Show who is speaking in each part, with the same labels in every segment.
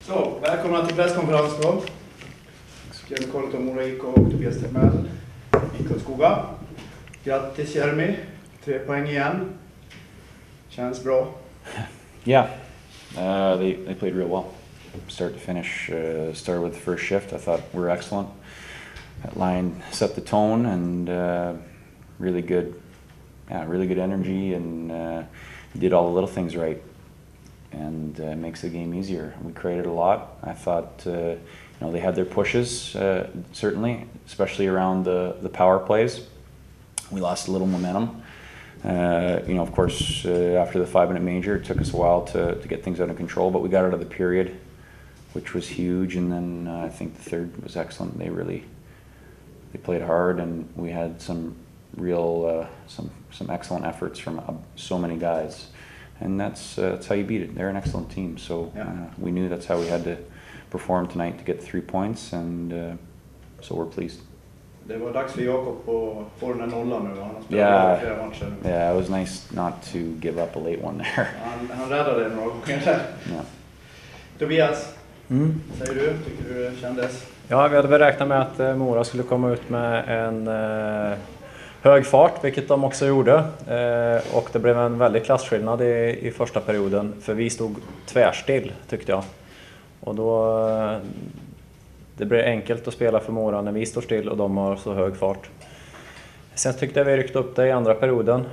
Speaker 1: Så, välkomna till presskonferensen då. Skrev Colliton, Mora och Tobias Thermell i Karlskoga. Grattis Jeremy, 3 poäng igen. Känns bra.
Speaker 2: Yeah, they played real well. Start to finish, started with the first shift. I thought we were excellent. That line set the tone and really good energy and did all the little things right. And makes the game easier. We created a lot. I thought they had their pushes certainly, especially around the power plays. We lost a little momentum. Of course, after the 5-minute major, it took us a while to get things under control, but we got out of the period, which was huge. And then I think the third was excellent. They played hard, and we had some real some excellent efforts from so many guys. And that's how you beat it. They're an excellent team, so we knew that's how we had to perform tonight to get 3 points, and so we're pleased.
Speaker 1: Det var dags för Jakob att få den här nollan nu. Han har spelat flera matcher nu.
Speaker 2: Yeah, it was nice not to give up a late one there.
Speaker 1: Han räddade några gånger där.
Speaker 2: Yeah.
Speaker 1: Tobias, säger du? Tycker du det kändes?
Speaker 3: Ja, vi hade väl räknat med att Mora skulle komma ut med en hög fart, vilket de också gjorde. Och det blev en väldig klassskillnad i första perioden, för vi stod tvärstill tyckte jag. Och då det blir enkelt att spela för Mora när vi står still och de har så hög fart. Sen tyckte jag vi ryckte upp det i andra perioden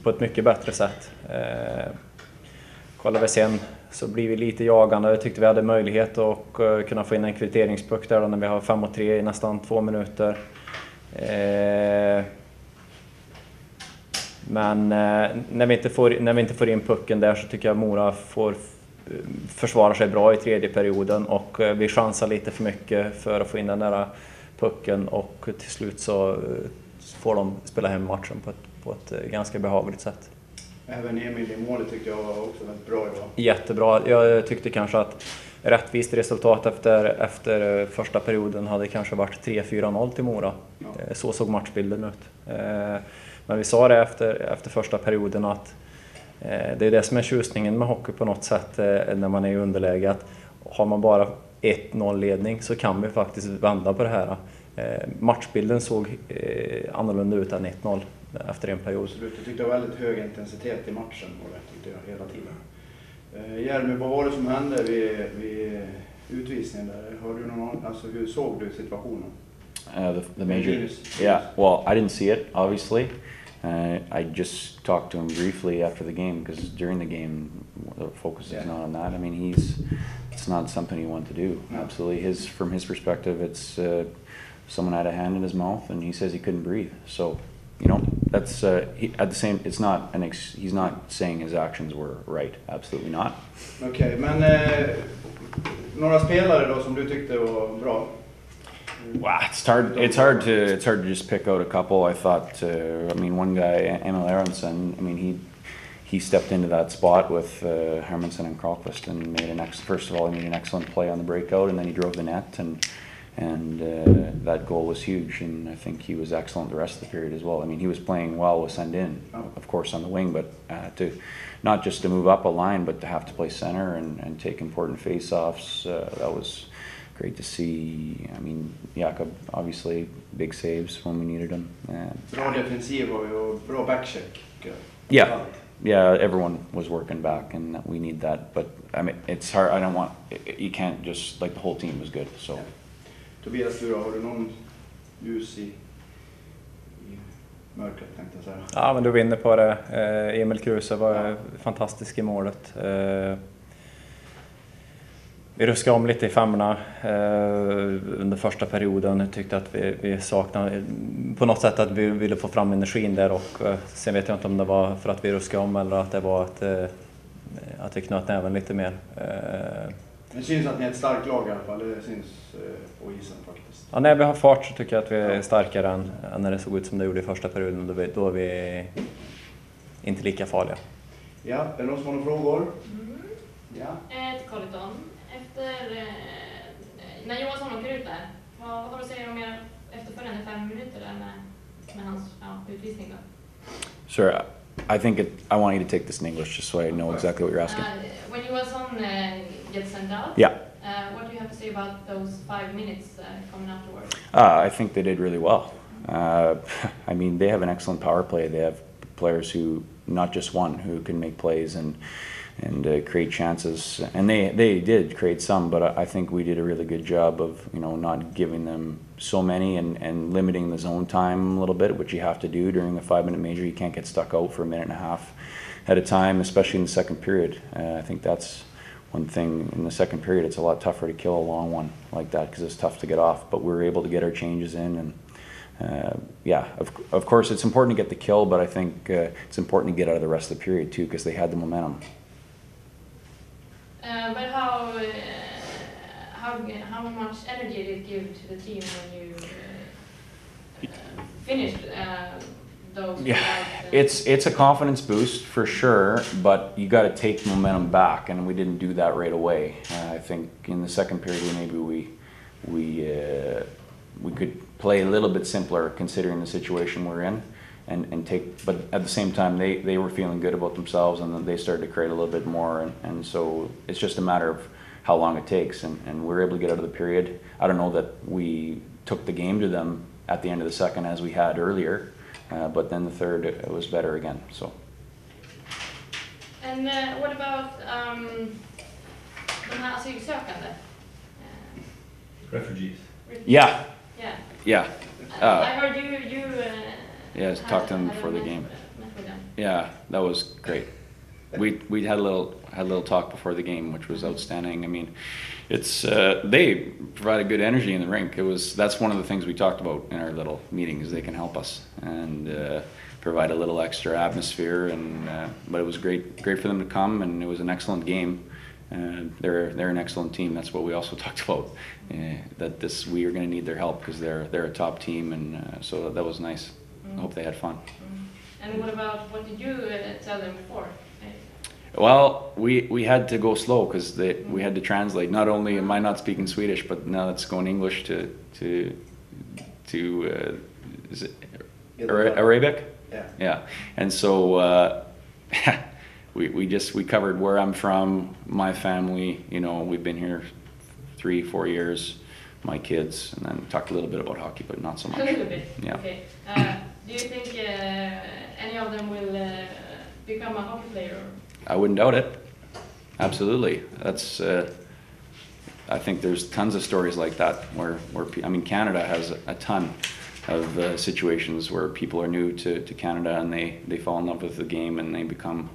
Speaker 3: på ett mycket bättre sätt. Kollar vi sen så blir vi lite jagande. Jag tyckte vi hade möjlighet att kunna få in en kvitteringspuck där när vi har 5-3 i nästan 2 minuter. Men när vi inte får in pucken där så tycker jag Mora försvarar sig bra i tredje perioden, och vi chansar lite för mycket för att få in den där pucken, och till slut så får de spela hem matchen på ett ganska behagligt sätt.
Speaker 1: Även Emil i målet tyckte jag var också väldigt bra idag.
Speaker 3: Jättebra. Jag tyckte kanske att rättvist resultat efter första perioden hade kanske varit 3-4-0 till Mora. Ja. Så såg matchbilden ut. Men vi sa det efter första perioden att det är det som är tjusningen med hockey på något sätt när man är i underläge. Att har man bara 1-0 ledning så kan vi faktiskt vända på det här. Matchbilden såg annorlunda ut än 1-0 efter en period.
Speaker 1: Absolut, jag tyckte det var väldigt hög intensitet i matchen tyckte jag hela tiden. Jeremy, vad var det som hände vid utvisningen där? Har du hur såg du situationen?
Speaker 2: The major. Yeah, well, I didn't see it obviously. I just talked to him briefly after the game, because during the game the focus is not on that. I mean, it's not something you want to do. No. Absolutely, from his perspective, it's someone had a hand in his mouth, and he says he couldn't breathe. So, that's at the same. It's not he's not saying his actions were right. Absolutely not.
Speaker 1: Okej, men några spelare då som du tyckte var bra?
Speaker 2: Wow, it's hard to just pick out a couple. I thought, one guy, Emil Aronson. I mean, he stepped into that spot with Hermansen and Karlskoga and made first of all, he made an excellent play on the breakout, and then he drove the net, and that goal was huge. And I think he was excellent the rest of the period as well. I mean, he was playing well with Sundin, of course, on the wing, but to not just to move up a line, but to have to play center and take important face-offs. That was great to see. I mean, Jakob obviously big saves when we needed them.
Speaker 1: Bra defensiv och bra backcheck.
Speaker 2: Yeah, everyone was working back, and we need that. But I mean, it's hard. You can't just, like, the whole team was good. So. Yeah.
Speaker 1: Tobias, du då, har du någon ljus i mörkret, tänkte jag säga?
Speaker 3: Ja, men du vinner på det. Emil Kruse var fantastisk i målet. Vi ruskade om lite i femmorna under första perioden. Jag tyckte att vi saknade på något sätt att vi ville få fram energin där, och sen vet jag inte om det var för att vi ruskade om eller att det var att vi knöt näven lite mer.
Speaker 1: Det syns att ni är ett starkt lag i alla fall, det syns på isen faktiskt.
Speaker 3: Ja, när vi har fart så tycker jag att vi är starkare än när det såg ut som det gjorde i första perioden. Då är vi inte lika farliga.
Speaker 1: Ja, är det någon som har några frågor?
Speaker 4: Ja. Till Colliton. När Johansson åker ut där, vad har du att säga om efterföljande 5 minuter där med hans utvisning då?
Speaker 2: Sure. I think I want you to take this in English just so I know exactly what you're asking.
Speaker 4: When your son gets sent out,
Speaker 2: Yeah.
Speaker 4: What do you have to say about those 5 minutes coming afterwards?
Speaker 2: I think they did really well. I mean, they have an excellent power play. They have players who, not just one, who can make plays and create chances. And they did create some, but I think we did a really good job of, you know, not giving them so many and limiting the zone time a little bit, which you have to do during a 5-minute major. You can't get stuck out for a minute and a half at a time, especially in the second period. I think that's one thing. In the second period, it's a lot tougher to kill a long one like that because it's tough to get off, but we're able to get our changes in. And yeah, of course it's important to get the kill, but I think it's important to get out of the rest of the period too, because they had the momentum.
Speaker 4: But how much energy did it give to the team when you finished those?
Speaker 2: Yeah, it's a confidence boost for sure, but you got to take momentum back, and we didn't do that right away. I think in the second period maybe we could play a little bit simpler considering the situation we're in, and take. But at the same time, they were feeling good about themselves, and then they started to create a little bit more, and so it's just a matter of how long it takes, and we're able to get out of the period. I don't know that we took the game to them at the end of the second as we had earlier, but then the third it was better again. So.
Speaker 4: And what about de här asylsökande?
Speaker 5: Refugees.
Speaker 2: Yeah.
Speaker 4: Yeah.
Speaker 2: Yeah.
Speaker 4: I heard you.
Speaker 2: Yeah, talked to them before the game.
Speaker 4: Met with them.
Speaker 2: Yeah, that was great. We had a little talk before the game, which was outstanding. I mean, it's they provided good energy in the rink. That's one of the things we talked about in our little meetings. They can help us and provide a little extra atmosphere. And but it was great for them to come, and it was an excellent game. They're an excellent team. That's what we also talked about. That we are going to need their help because they're a top team, and so that was nice. I hope they had fun.
Speaker 4: And what did you tell them before?
Speaker 2: Well, we had to go slow because we had to translate. Not only am I not speaking Swedish, but now it's going English to is it Arabic?
Speaker 1: Yeah.
Speaker 2: Yeah, and so we covered where I'm from, my family. You know, we've been here 3-4 years, my kids, and then talked a little bit about hockey, but not so much.
Speaker 4: A little bit.
Speaker 2: Yeah.
Speaker 4: Okay. Do you think any of them will become a hockey player?
Speaker 2: I wouldn't doubt it. Absolutely. That's. I think there's tons of stories like that where I mean, Canada has a ton of situations where people are new to Canada and they fall in love with the game and they become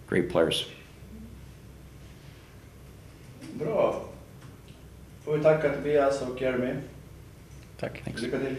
Speaker 2: great players.
Speaker 1: Bra. Får vi tacka Tobias och Jeremy.
Speaker 3: Tack.
Speaker 2: Thanks.
Speaker 1: Lycka till.